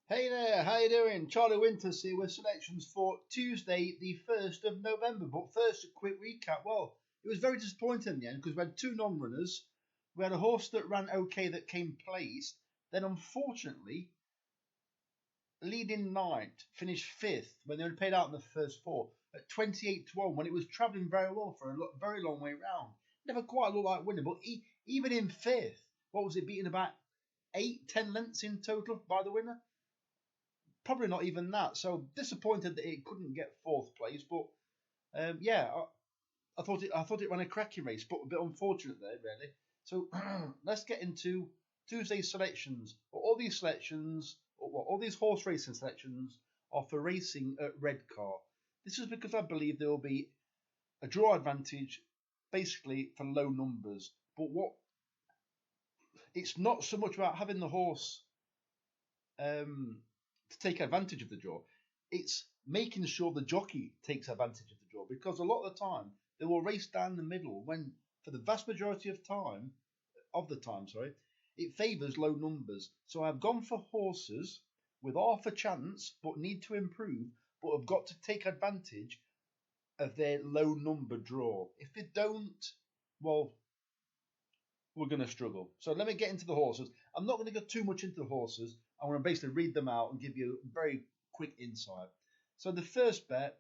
Hey there, how you doing? Charlie Winters here with selections for Tuesday, the 1st of November. But first, a quick recap. Well, it was very disappointing in the end because we had two non-runners. We had a horse that ran okay that came placed. Then, unfortunately, leading ninth finished fifth when they were paid out in the first four at 28-1 when it was travelling very well for a very long way round. Never quite looked like winning, but even in fifth, what was it, beating about 8-10 lengths in total by the winner? Probably not even that. So disappointed that it couldn't get fourth place, but yeah, I thought it ran a cracking race, but a bit unfortunate there really. So let's get into Tuesday's selections. All these selections, all these horse racing selections are for racing at Redcar. This is because I believe there will be a draw advantage, basically for low numbers. But it's not so much about having the horse to take advantage of the draw. It's making sure the jockey takes advantage of the draw because a lot of the time they will race down the middle when, for the vast majority of the time, it favours low numbers. So I've gone for horses with half a chance but need to improve, but have got to take advantage of their low number draw. If they don't, well, we're going to struggle. So let me get into the horses. I'm not going to go too much into the horses. I'm going to basically read them out and give you a very quick insight. So the first bet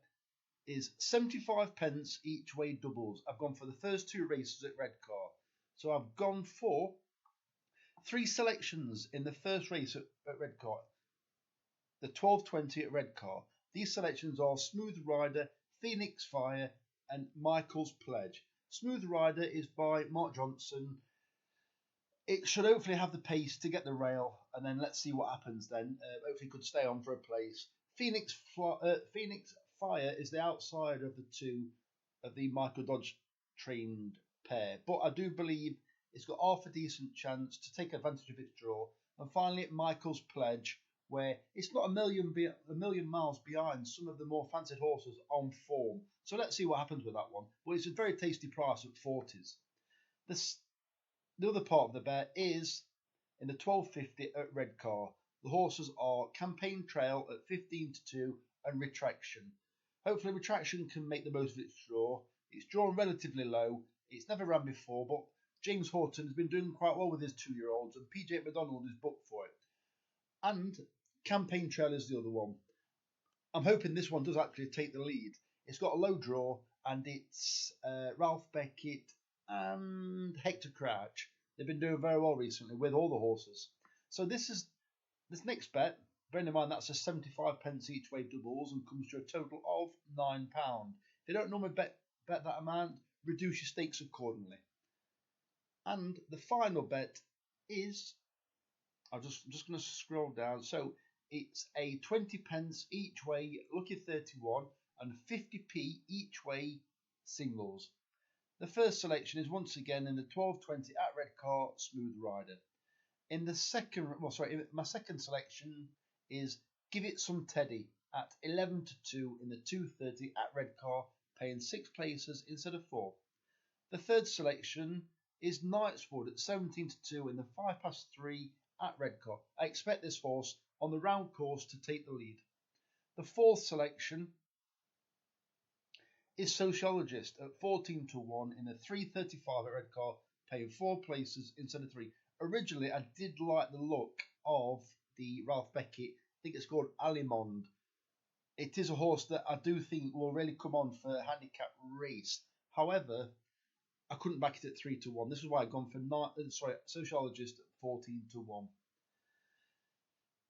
is 75 pence each way doubles. I've gone for the first two races at Redcar. So I've gone for three selections in the first race at Redcar. The 12.20 at Redcar. These selections are Smooth Rider, Phoenix Fire and Michael's Pledge. Smooth Rider is by Mark Johnson. It should hopefully have the pace to get the rail, and then let's see what happens then. Hopefully it could stay on for a place. Phoenix Fire is the outside of the two of the Michael Dodge trained pair, but I do believe it's got half a decent chance to take advantage of its draw. And finally, Michael's Pledge, where it's not a million miles behind some of the more fancied horses on form. So let's see what happens with that one. But it's a very tasty price at 40s. The other part of the bet is in the 12.50 at Redcar. The horses are Campaign Trail at 15-2 and Retraction. Hopefully Retraction can make the most of its draw. It's drawn relatively low. It's never ran before, but James Horton has been doing quite well with his 2-year-olds, and PJ McDonald is booked for it. And Campaign Trail is the other one. I'm hoping this one does actually take the lead. It's got a low draw, and it's Ralph Beckett and Hector Crouch. They've been doing very well recently with all the horses. So this next bet, bearing in mind that's a 75 pence each way doubles and comes to a total of £9. If you don't normally bet that amount, reduce your stakes accordingly. And the final bet is, I'm just going to scroll down. So it's a 20 pence each way Lucky 31 and 50p each way singles. The first selection is once again in the 12.20 at Redcar, Smooth Rider. My second selection is Give It Some Teddy at 11-2 in the 2.30 at Redcar, paying 6 places instead of 4. The third selection is Knightswood at 17-2 in the 3 at Redcar. I expect this horse on the round course to take the lead. The fourth selection is Sociologist at 14-1 in the 3.35 at Redcar, paying 4 places instead of 3. Originally, I did like the look of the Ralph Beckett. I think it's called Alimond. It is a horse that I do think will really come on for a handicap race. However, I couldn't back it at 3-1. This is why I've gone for Sociologist at 14-1.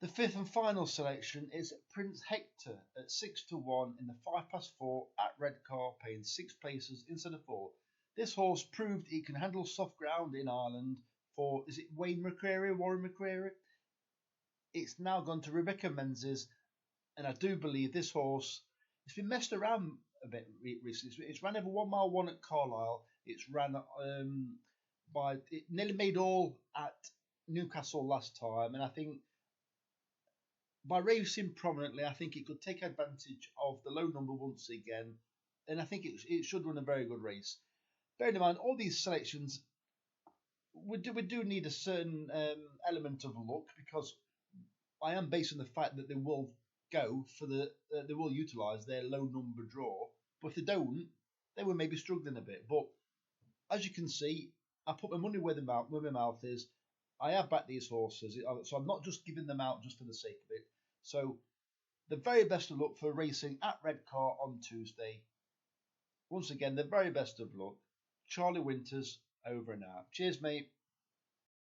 The fifth and final selection is Prince Hector at 6-1 in the 4 at Redcar, paying 6 places instead of 4. This horse proved he can handle soft ground in Ireland for, is it Warren McCreary? It's now gone to Rebecca Menzies, and I do believe this horse, it's been messed around a bit recently. It's ran over 1 mile 1 at Carlisle. It's ran it nearly made all at Newcastle last time, and I think by racing prominently, I think it could take advantage of the low number once again, and I think it should run a very good race. Bearing in mind, all these selections, we do need a certain element of luck because I am based on the fact that they will go for they will utilise their low number draw. But if they don't, they will maybe struggling a bit. But as you can see, I put my money where my mouth is. I have backed these horses, so I'm not just giving them out just for the sake of it. So the very best of luck for racing at Redcar on Tuesday. Once again, the very best of luck. Charlie Winters, over and out. Cheers, mate.